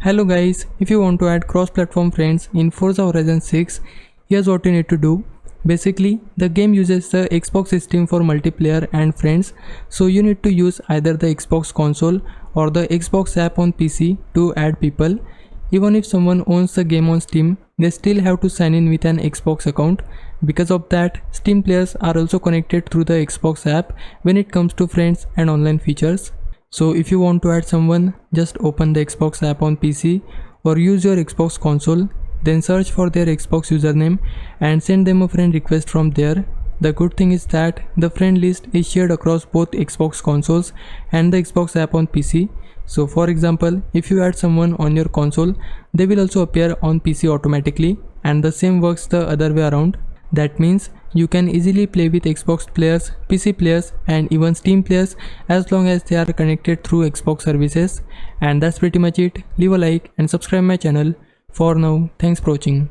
Hello guys, if you want to add cross-platform friends in Forza Horizon 6, here's what you need to do. Basically, the game uses the Xbox system for multiplayer and friends, so you need to use either the Xbox console or the Xbox app on PC to add people. Even if someone owns the game on Steam, they still have to sign in with an Xbox account. Because of that, Steam players are also connected through the Xbox app when it comes to friends and online features. So if you want to add someone, just open the Xbox app on PC or use your Xbox console, then search for their Xbox username and send them a friend request from there. The good thing is that the friend list is shared across both Xbox consoles and the Xbox app on PC. So for example, if you add someone on your console, they will also appear on PC automatically, and the same works the other way around. That means you can easily play with Xbox players, PC players and even Steam players as long as they are connected through Xbox services. And that's pretty much it. Leave a like and subscribe my channel. For now, thanks for watching.